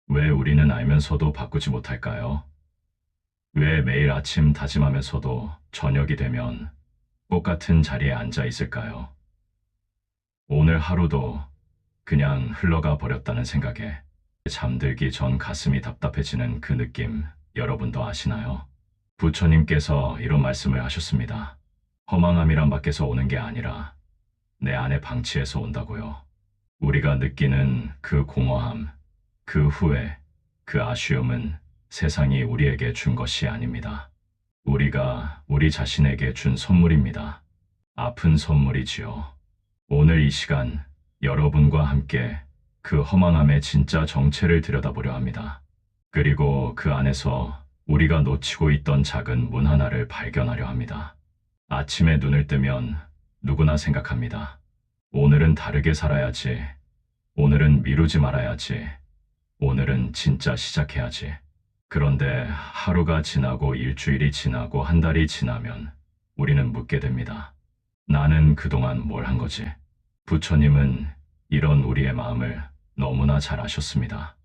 왜 우리는 알면서도 바꾸지 못할까요? 왜 매일 아침 다짐하면서도 저녁이 되면 똑같은 자리에 앉아 있을까요? 오늘 하루도 그냥 흘러가 버렸다는 생각에 잠들기 전 가슴이 답답해지는 그 느낌 여러분도 아시나요? 부처님께서 이런 말씀을 하셨습니다. 허망함이란 밖에서 오는 게 아니라 내 안의 방치에서 온다고요. 우리가 느끼는 그 공허함, 그 후회, 그 아쉬움은 세상이 우리에게 준 것이 아닙니다. 우리가 우리 자신에게 준 선물입니다. 아픈 선물이지요. 오늘 이 시간 여러분과 함께 그 허망함의 진짜 정체를 들여다보려 합니다. 그리고 그 안에서 우리가 놓치고 있던 작은 문 하나를 발견하려 합니다. 아침에 눈을 뜨면 누구나 생각합니다. 오늘은 다르게 살아야지. 오늘은 미루지 말아야지. 오늘은 진짜 시작해야지. 그런데 하루가 지나고 일주일이 지나고 한 달이 지나면 우리는 묻게 됩니다. 나는 그동안 뭘 한 거지? 부처님은 이런 우리의 마음을 너무나 잘 아셨습니다.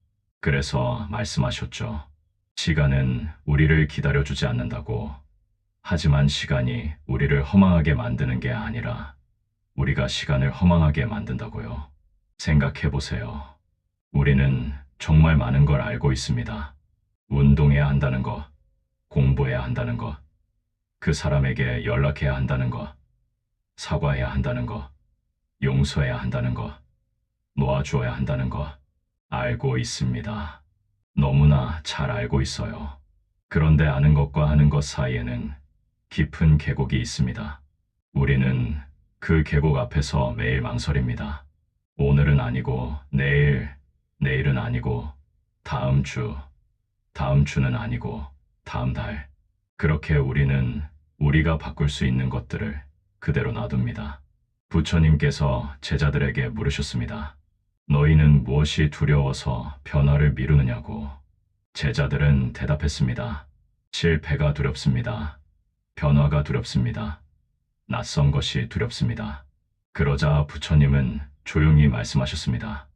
그래서 말씀하셨죠. 시간은 우리를 기다려주지 않는다고. 하지만 시간이 우리를 허망하게 만드는 게 아니라 우리가 시간을 허망하게 만든다고요. 생각해 보세요. 우리는 정말 많은 걸 알고 있습니다. 운동해야 한다는 것, 공부해야 한다는 것, 그 사람에게 연락해야 한다는 것, 사과해야 한다는 것, 용서해야 한다는 것, 놓아주어야 한다는 것, 알고 있습니다. 너무나 잘 알고 있어요. 그런데 아는 것과 하는 것 사이에는 깊은 계곡이 있습니다. 우리는 그 계곡 앞에서 매일 망설입니다. 오늘은 아니고 내일, 내일은 아니고 다음 주, 다음 주는 아니고 다음 달. 그렇게 우리는 우리가 바꿀 수 있는 것들을 그대로 놔둡니다. 부처님께서 제자들에게 물으셨습니다. 너희는 무엇이 두려워서 변화를 미루느냐고. 제자들은 대답했습니다. 실패가 두렵습니다. 변화가 두렵습니다. 낯선 것이 두렵습니다. 그러자 부처님은 조용히 말씀하셨습니다.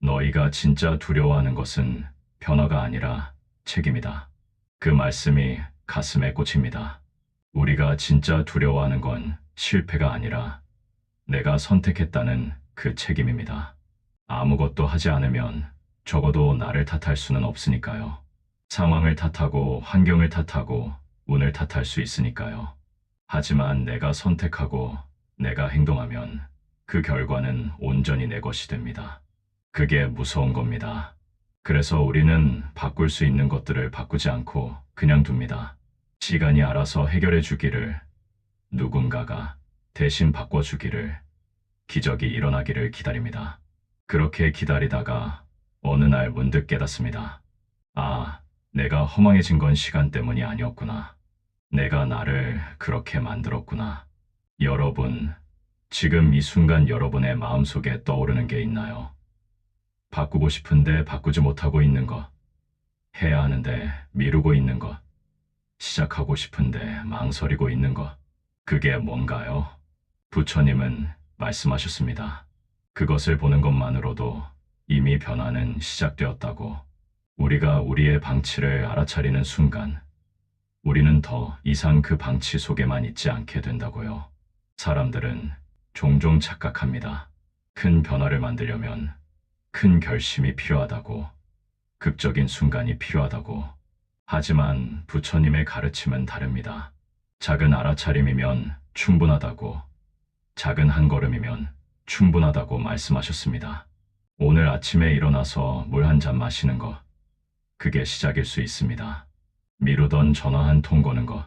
너희가 진짜 두려워하는 것은 변화가 아니라 책임이다. 그 말씀이 가슴에 꽂힙니다. 우리가 진짜 두려워하는 건 실패가 아니라 내가 선택했다는 그 책임입니다. 아무것도 하지 않으면 적어도 나를 탓할 수는 없으니까요. 상황을 탓하고 환경을 탓하고 운을 탓할 수 있으니까요. 하지만 내가 선택하고 내가 행동하면 그 결과는 온전히 내 것이 됩니다. 그게 무서운 겁니다. 그래서 우리는 바꿀 수 있는 것들을 바꾸지 않고 그냥 둡니다. 시간이 알아서 해결해 주기를, 누군가가 대신 바꿔주기를, 기적이 일어나기를 기다립니다. 그렇게 기다리다가 어느 날 문득 깨닫습니다. 아, 내가 허망해진 건 시간 때문이 아니었구나. 내가 나를 그렇게 만들었구나. 여러분, 지금 이 순간 여러분의 마음속에 떠오르는 게 있나요? 바꾸고 싶은데 바꾸지 못하고 있는 것, 해야 하는데 미루고 있는 것, 시작하고 싶은데 망설이고 있는 것, 그게 뭔가요? 부처님은 말씀하셨습니다. 그것을 보는 것만으로도 이미 변화는 시작되었다고. 우리가 우리의 방치를 알아차리는 순간 우리는 더 이상 그 방치 속에만 있지 않게 된다고요. 사람들은 종종 착각합니다. 큰 변화를 만들려면 큰 결심이 필요하다고, 극적인 순간이 필요하다고. 하지만 부처님의 가르침은 다릅니다. 작은 알아차림이면 충분하다고, 작은 한 걸음이면 충분하다고 말씀하셨습니다. 오늘 아침에 일어나서 물 한 잔 마시는 것, 그게 시작일 수 있습니다. 미루던 전화 한 통 거는 것,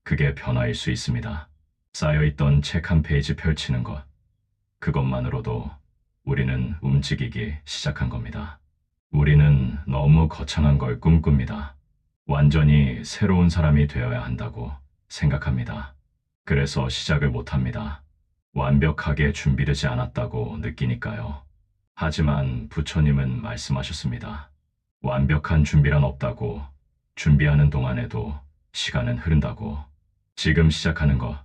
그게 변화일 수 있습니다. 쌓여있던 책 한 페이지 펼치는 것, 그것만으로도 우리는 움직이기 시작한 겁니다. 우리는 너무 거창한 걸 꿈꿉니다. 완전히 새로운 사람이 되어야 한다고 생각합니다. 그래서 시작을 못합니다. 완벽하게 준비되지 않았다고 느끼니까요. 하지만 부처님은 말씀하셨습니다. 완벽한 준비란 없다고. 준비하는 동안에도 시간은 흐른다고. 지금 시작하는 것,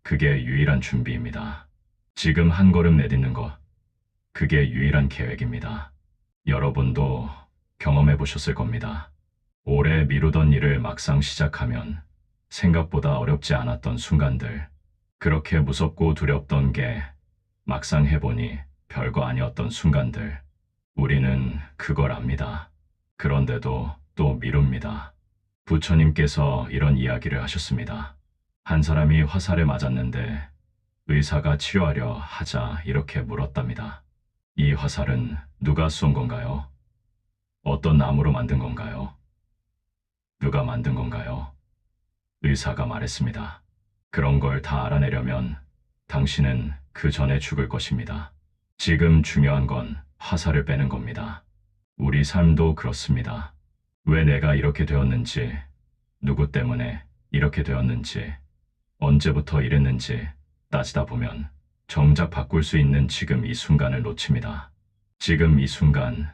그게 유일한 준비입니다. 지금 한 걸음 내딛는 것, 그게 유일한 계획입니다. 여러분도 경험해 보셨을 겁니다. 오래 미루던 일을 막상 시작하면 생각보다 어렵지 않았던 순간들, 그렇게 무섭고 두렵던 게 막상 해보니 별거 아니었던 순간들, 우리는 그걸 압니다. 그런데도 또 미룹니다. 부처님께서 이런 이야기를 하셨습니다. 한 사람이 화살에 맞았는데 의사가 치료하려 하자 이렇게 물었답니다. 이 화살은 누가 쏜 건가요? 어떤 나무로 만든 건가요? 누가 만든 건가요? 의사가 말했습니다. 그런 걸 다 알아내려면 당신은 그 전에 죽을 것입니다. 지금 중요한 건 화살을 빼는 겁니다. 우리 삶도 그렇습니다. 왜 내가 이렇게 되었는지, 누구 때문에 이렇게 되었는지, 언제부터 이랬는지 따지다 보면 정작 바꿀 수 있는 지금 이 순간을 놓칩니다. 지금 이 순간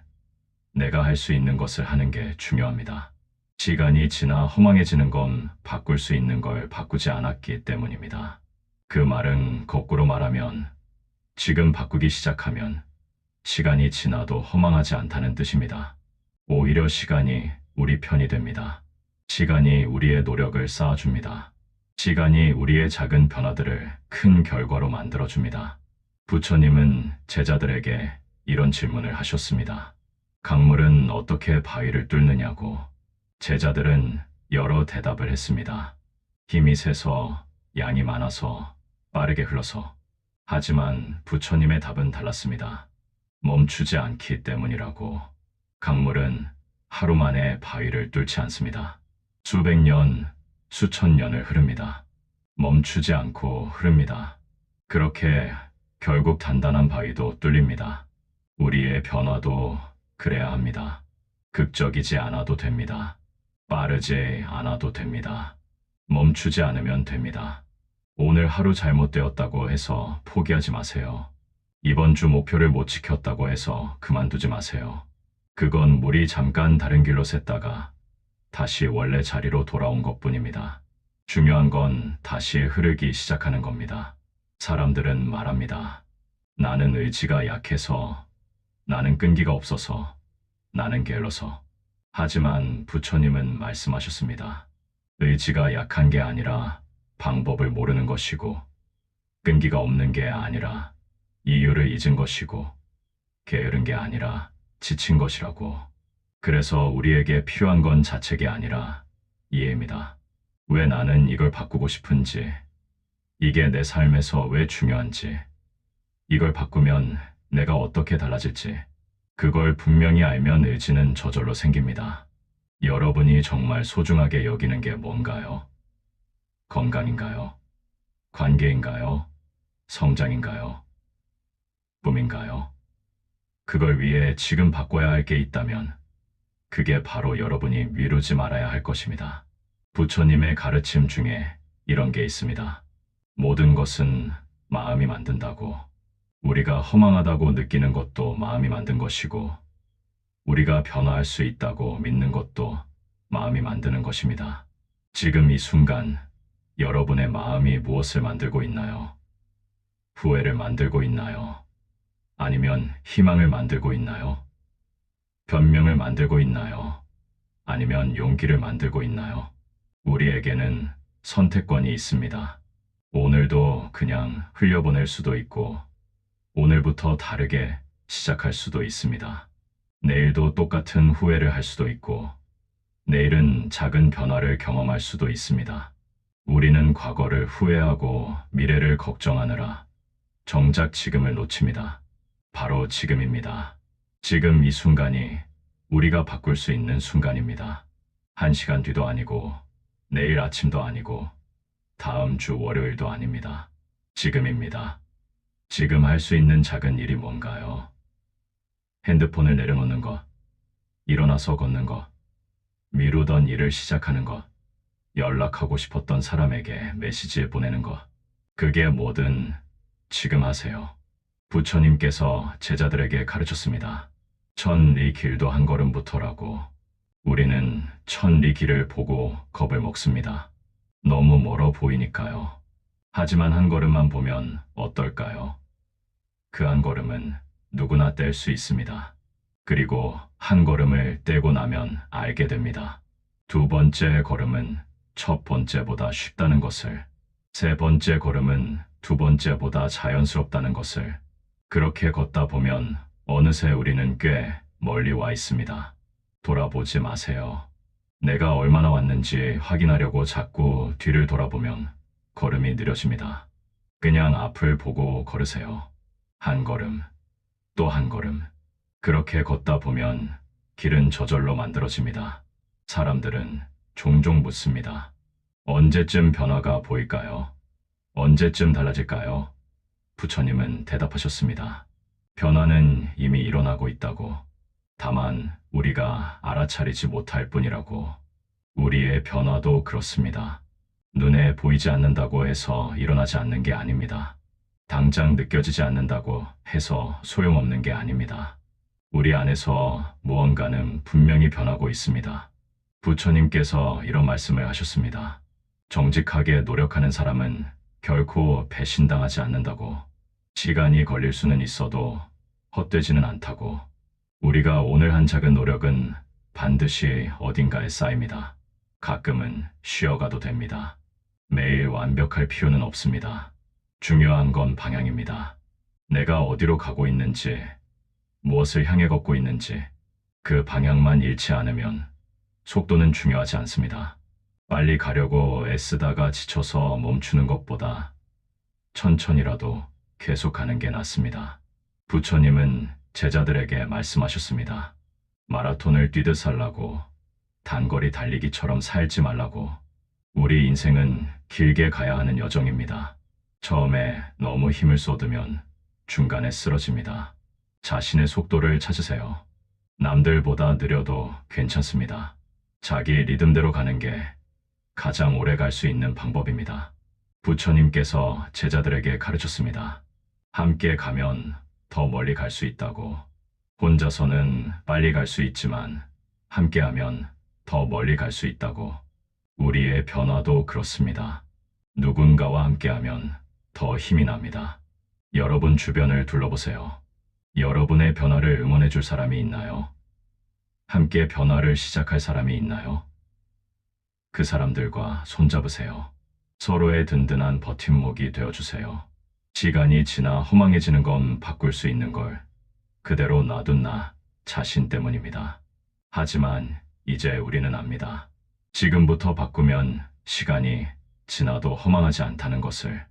내가 할 수 있는 것을 하는 게 중요합니다. 시간이 지나 허망해지는 건 바꿀 수 있는 걸 바꾸지 않았기 때문입니다. 그 말은 거꾸로 말하면 지금 바꾸기 시작하면 시간이 지나도 허망하지 않다는 뜻입니다. 오히려 시간이 우리 편이 됩니다. 시간이 우리의 노력을 쌓아줍니다. 시간이 우리의 작은 변화들을 큰 결과로 만들어줍니다. 부처님은 제자들에게 이런 질문을 하셨습니다. 강물은 어떻게 바위를 뚫느냐고. 제자들은 여러 대답을 했습니다. 힘이 세서, 양이 많아서, 빠르게 흘러서. 하지만 부처님의 답은 달랐습니다. 멈추지 않기 때문이라고. 강물은 하루 만에 바위를 뚫지 않습니다. 수백 년, 수천 년을 흐릅니다. 멈추지 않고 흐릅니다. 그렇게 결국 단단한 바위도 뚫립니다. 우리의 변화도 그래야 합니다. 극적이지 않아도 됩니다. 빠르지 않아도 됩니다. 멈추지 않으면 됩니다. 오늘 하루 잘못되었다고 해서 포기하지 마세요. 이번 주 목표를 못 지켰다고 해서 그만두지 마세요. 그건 물이 잠깐 다른 길로 샜다가 다시 원래 자리로 돌아온 것뿐입니다. 중요한 건 다시 흐르기 시작하는 겁니다. 사람들은 말합니다. 나는 의지가 약해서, 나는 끈기가 없어서, 나는 게을러서. 하지만 부처님은 말씀하셨습니다. 의지가 약한 게 아니라 방법을 모르는 것이고, 끈기가 없는 게 아니라 이유를 잊은 것이고, 게으른 게 아니라 지친 것이라고. 그래서 우리에게 필요한 건 자책이 아니라 이해입니다. 왜 나는 이걸 바꾸고 싶은지, 이게 내 삶에서 왜 중요한지, 이걸 바꾸면 내가 어떻게 달라질지, 그걸 분명히 알면 의지는 저절로 생깁니다. 여러분이 정말 소중하게 여기는 게 뭔가요? 건강인가요? 관계인가요? 성장인가요? 꿈인가요? 그걸 위해 지금 바꿔야 할 게 있다면 그게 바로 여러분이 미루지 말아야 할 것입니다. 부처님의 가르침 중에 이런 게 있습니다. 모든 것은 마음이 만든다고. 우리가 허망하다고 느끼는 것도 마음이 만든 것이고, 우리가 변화할 수 있다고 믿는 것도 마음이 만드는 것입니다. 지금 이 순간 여러분의 마음이 무엇을 만들고 있나요? 후회를 만들고 있나요? 아니면 희망을 만들고 있나요? 변명을 만들고 있나요? 아니면 용기를 만들고 있나요? 우리에게는 선택권이 있습니다. 오늘도 그냥 흘려보낼 수도 있고, 오늘부터 다르게 시작할 수도 있습니다. 내일도 똑같은 후회를 할 수도 있고, 내일은 작은 변화를 경험할 수도 있습니다. 우리는 과거를 후회하고 미래를 걱정하느라 정작 지금을 놓칩니다. 바로 지금입니다. 지금 이 순간이 우리가 바꿀 수 있는 순간입니다. 1시간 뒤도 아니고, 내일 아침도 아니고, 다음 주 월요일도 아닙니다. 지금입니다. 지금 할 수 있는 작은 일이 뭔가요? 핸드폰을 내려놓는 것, 일어나서 걷는 것, 미루던 일을 시작하는 것, 연락하고 싶었던 사람에게 메시지 보내는 것, 그게 뭐든 지금 하세요. 부처님께서 제자들에게 가르쳤습니다. 1000리 길도 한 걸음부터라고. 우리는 1000리 길을 보고 겁을 먹습니다. 너무 멀어 보이니까요. 하지만 한 걸음만 보면 어떨까요? 그 한 걸음은 누구나 뗄 수 있습니다. 그리고 한 걸음을 떼고 나면 알게 됩니다. 두 번째 걸음은 첫 번째보다 쉽다는 것을, 세 번째 걸음은 두 번째보다 자연스럽다는 것을. 그렇게 걷다 보면 어느새 우리는 꽤 멀리 와 있습니다. 돌아보지 마세요. 내가 얼마나 왔는지 확인하려고 자꾸 뒤를 돌아보면 걸음이 느려집니다. 그냥 앞을 보고 걸으세요. 한 걸음, 또 한 걸음. 그렇게 걷다 보면 길은 저절로 만들어집니다. 사람들은 종종 묻습니다. 언제쯤 변화가 보일까요? 언제쯤 달라질까요? 부처님은 대답하셨습니다. 변화는 이미 일어나고 있다고. 다만 우리가 알아차리지 못할 뿐이라고. 우리의 변화도 그렇습니다. 눈에 보이지 않는다고 해서 일어나지 않는 게 아닙니다. 당장 느껴지지 않는다고 해서 소용없는 게 아닙니다. 우리 안에서 무언가는 분명히 변하고 있습니다. 부처님께서 이런 말씀을 하셨습니다. 정직하게 노력하는 사람은 결코 배신당하지 않는다고. 시간이 걸릴 수는 있어도 헛되지는 않다고. 우리가 오늘 한 작은 노력은 반드시 어딘가에 쌓입니다. 가끔은 쉬어가도 됩니다. 매일 완벽할 필요는 없습니다. 중요한 건 방향입니다. 내가 어디로 가고 있는지, 무엇을 향해 걷고 있는지, 그 방향만 잃지 않으면 속도는 중요하지 않습니다. 빨리 가려고 애쓰다가 지쳐서 멈추는 것보다 천천히라도 계속 가는 게 낫습니다. 부처님은 제자들에게 말씀하셨습니다. 마라톤을 뛰듯 살라고, 단거리 달리기처럼 살지 말라고. 우리 인생은 길게 가야 하는 여정입니다. 처음에 너무 힘을 쏟으면 중간에 쓰러집니다. 자신의 속도를 찾으세요. 남들보다 느려도 괜찮습니다. 자기 리듬대로 가는 게 가장 오래 갈 수 있는 방법입니다. 부처님께서 제자들에게 가르쳤습니다. 함께 가면 더 멀리 갈 수 있다고. 혼자서는 빨리 갈 수 있지만 함께하면 더 멀리 갈 수 있다고. 우리의 변화도 그렇습니다. 누군가와 함께하면 더 힘이 납니다. 여러분 주변을 둘러보세요. 여러분의 변화를 응원해 줄 사람이 있나요? 함께 변화를 시작할 사람이 있나요? 그 사람들과 손잡으세요. 서로의 든든한 버팀목이 되어주세요. 시간이 지나 허망해지는 건 바꿀 수 있는 걸 그대로 놔둔 나 자신 때문입니다. 하지만 이제 우리는 압니다. 지금부터 바꾸면 시간이 지나도 허망하지 않다는 것을,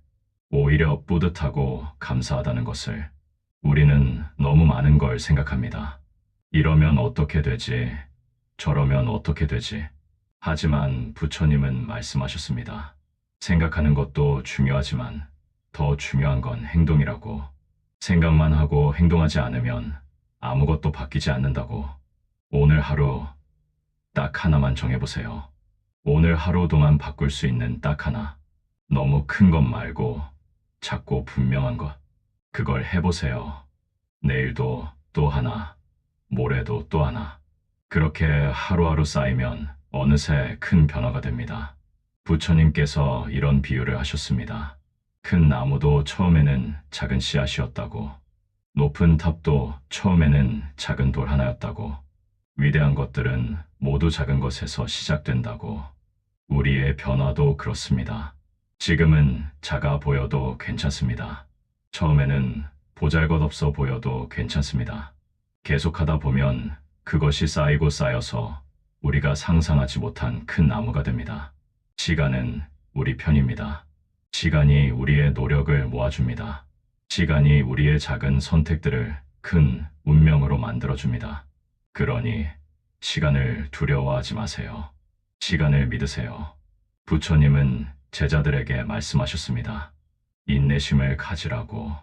오히려 뿌듯하고 감사하다는 것을. 우리는 너무 많은 걸 생각합니다. 이러면 어떻게 되지? 저러면 어떻게 되지? 하지만 부처님은 말씀하셨습니다. 생각하는 것도 중요하지만 더 중요한 건 행동이라고. 생각만 하고 행동하지 않으면 아무것도 바뀌지 않는다고. 오늘 하루 딱 하나만 정해보세요. 오늘 하루 동안 바꿀 수 있는 딱 하나. 너무 큰 것 말고 작고 분명한 것. 그걸 해보세요. 내일도 또 하나, 모레도 또 하나. 그렇게 하루하루 쌓이면 어느새 큰 변화가 됩니다. 부처님께서 이런 비유를 하셨습니다. 큰 나무도 처음에는 작은 씨앗이었다고. 높은 탑도 처음에는 작은 돌 하나였다고. 위대한 것들은 모두 작은 것에서 시작된다고. 우리의 변화도 그렇습니다. 지금은 작아 보여도 괜찮습니다. 처음에는 보잘것없어 보여도 괜찮습니다. 계속하다 보면 그것이 쌓이고 쌓여서 우리가 상상하지 못한 큰 나무가 됩니다. 시간은 우리 편입니다. 시간이 우리의 노력을 모아줍니다. 시간이 우리의 작은 선택들을 큰 운명으로 만들어줍니다. 그러니 시간을 두려워하지 마세요. 시간을 믿으세요. 부처님은 제자들에게 말씀하셨습니다. 인내심을 가지라고.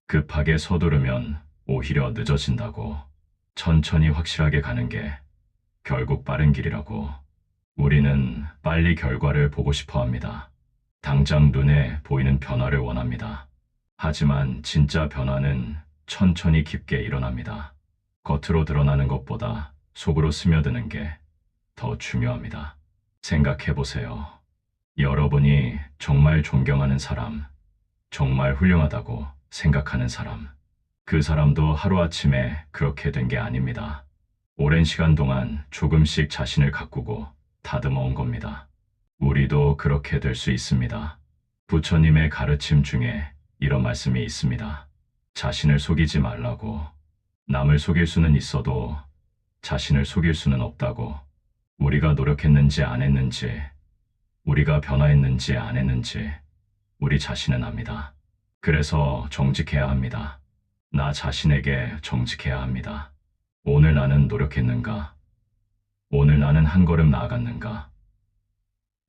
급하게 서두르면 오히려 늦어진다고. 천천히 확실하게 가는 게 결국 빠른 길이라고. 우리는 빨리 결과를 보고 싶어 합니다. 당장 눈에 보이는 변화를 원합니다. 하지만 진짜 변화는 천천히 깊게 일어납니다. 겉으로 드러나는 것보다 속으로 스며드는 게 더 중요합니다. 생각해 보세요. 여러분이 정말 존경하는 사람, 정말 훌륭하다고 생각하는 사람, 그 사람도 하루아침에 그렇게 된 게 아닙니다. 오랜 시간 동안 조금씩 자신을 가꾸고 다듬어 온 겁니다. 우리도 그렇게 될 수 있습니다. 부처님의 가르침 중에 이런 말씀이 있습니다. 자신을 속이지 말라고. 남을 속일 수는 있어도 자신을 속일 수는 없다고. 우리가 노력했는지 안 했는지, 우리가 변화했는지 안 했는지 우리 자신은 압니다. 그래서 정직해야 합니다. 나 자신에게 정직해야 합니다. 오늘 나는 노력했는가? 오늘 나는 한 걸음 나아갔는가?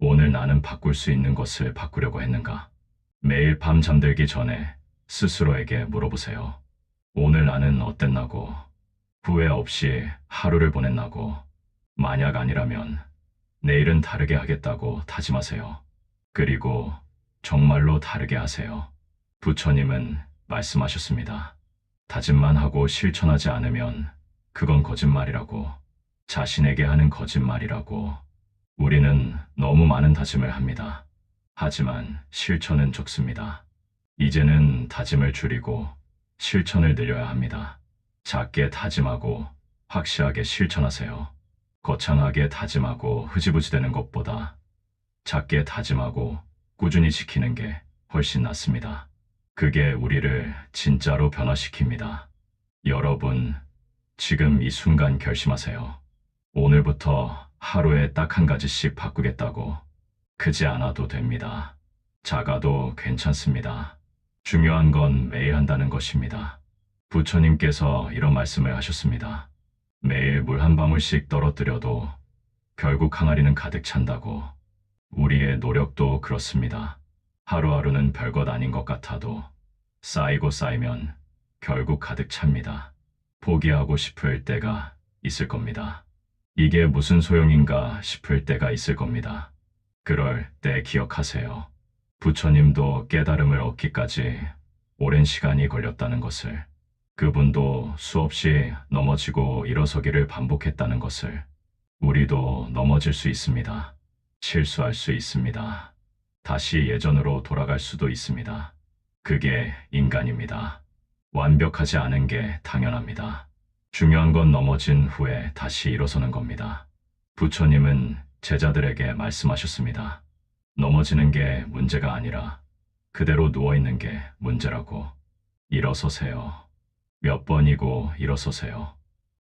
오늘 나는 바꿀 수 있는 것을 바꾸려고 했는가? 매일 밤 잠들기 전에 스스로에게 물어보세요. 오늘 나는 어땠나고? 후회 없이 하루를 보냈나고? 만약 아니라면 내일은 다르게 하겠다고 다짐하세요. 그리고 정말로 다르게 하세요. 부처님은 말씀하셨습니다. 다짐만 하고 실천하지 않으면 그건 거짓말이라고, 자신에게 하는 거짓말이라고. 우리는 너무 많은 다짐을 합니다. 하지만 실천은 적습니다. 이제는 다짐을 줄이고 실천을 늘려야 합니다. 작게 다짐하고 확실하게 실천하세요. 거창하게 다짐하고 흐지부지 되는 것보다 작게 다짐하고 꾸준히 지키는 게 훨씬 낫습니다. 그게 우리를 진짜로 변화시킵니다. 여러분, 지금 이 순간 결심하세요. 오늘부터 하루에 딱 한 가지씩 바꾸겠다고. 크지 않아도 됩니다. 작아도 괜찮습니다. 중요한 건 매일 한다는 것입니다. 부처님께서 이런 말씀을 하셨습니다. 매일 물 한 방울씩 떨어뜨려도 결국 항아리는 가득 찬다고. 우리의 노력도 그렇습니다. 하루하루는 별것 아닌 것 같아도 쌓이고 쌓이면 결국 가득 찹니다. 포기하고 싶을 때가 있을 겁니다. 이게 무슨 소용인가 싶을 때가 있을 겁니다. 그럴 때 기억하세요. 부처님도 깨달음을 얻기까지 오랜 시간이 걸렸다는 것을, 그분도 수없이 넘어지고 일어서기를 반복했다는 것을. 우리도 넘어질 수 있습니다. 실수할 수 있습니다. 다시 예전으로 돌아갈 수도 있습니다. 그게 인간입니다. 완벽하지 않은 게 당연합니다. 중요한 건 넘어진 후에 다시 일어서는 겁니다. 부처님은 제자들에게 말씀하셨습니다. 넘어지는 게 문제가 아니라 그대로 누워있는 게 문제라고. 일어서세요. 몇 번이고 일어서세요.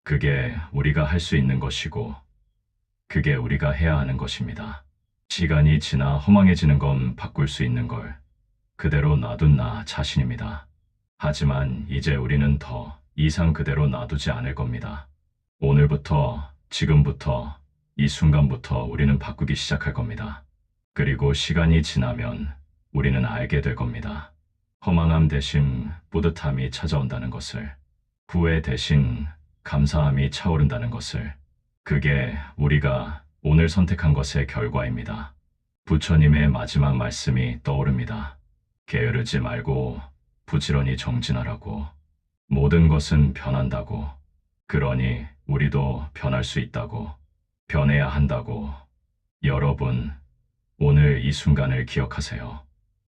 그게 우리가 할 수 있는 것이고 그게 우리가 해야 하는 것입니다. 시간이 지나 허망해지는 건 바꿀 수 있는 걸 그대로 놔둔 나 자신입니다. 하지만 이제 우리는 더 이상 그대로 놔두지 않을 겁니다. 오늘부터, 지금부터, 이 순간부터 우리는 바꾸기 시작할 겁니다. 그리고 시간이 지나면 우리는 알게 될 겁니다. 허망함 대신 뿌듯함이 찾아온다는 것을, 후회 대신 감사함이 차오른다는 것을. 그게 우리가 오늘 선택한 것의 결과입니다. 부처님의 마지막 말씀이 떠오릅니다. 게으르지 말고 부지런히 정진하라고. 모든 것은 변한다고. 그러니 우리도 변할 수 있다고. 변해야 한다고. 여러분, 오늘 이 순간을 기억하세요.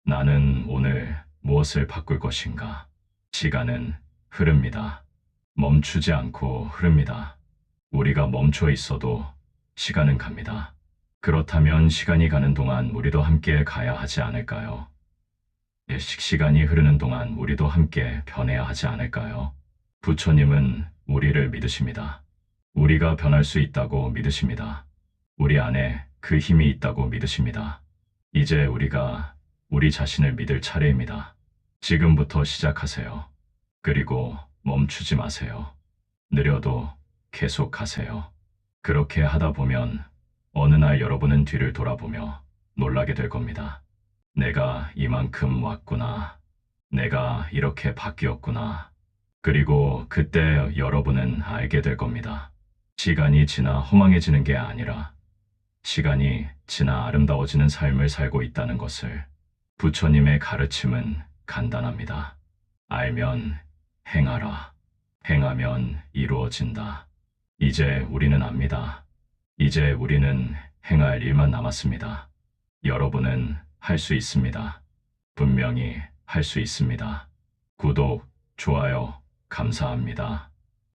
나는 오늘 무엇을 바꿀 것인가? 시간은 흐릅니다. 멈추지 않고 흐릅니다. 우리가 멈춰 있어도 시간은 갑니다. 그렇다면 시간이 가는 동안 우리도 함께 가야 하지 않을까요? 시간이 흐르는 동안 우리도 함께 변해야 하지 않을까요? 부처님은 우리를 믿으십니다. 우리가 변할 수 있다고 믿으십니다. 우리 안에 그 힘이 있다고 믿으십니다. 이제 우리가 우리 자신을 믿을 차례입니다. 지금부터 시작하세요. 그리고 멈추지 마세요. 느려도 계속 하세요. 그렇게 하다 보면 어느 날 여러분은 뒤를 돌아보며 놀라게 될 겁니다. 내가 이만큼 왔구나. 내가 이렇게 바뀌었구나. 그리고 그때 여러분은 알게 될 겁니다. 시간이 지나 허망해지는 게 아니라 시간이 지나 아름다워지는 삶을 살고 있다는 것을. 부처님의 가르침은 간단합니다. 알면 행하라. 행하면 이루어진다. 이제 우리는 압니다. 이제 우리는 행할 일만 남았습니다. 여러분은 할 수 있습니다. 분명히 할 수 있습니다. 구독, 좋아요, 감사합니다.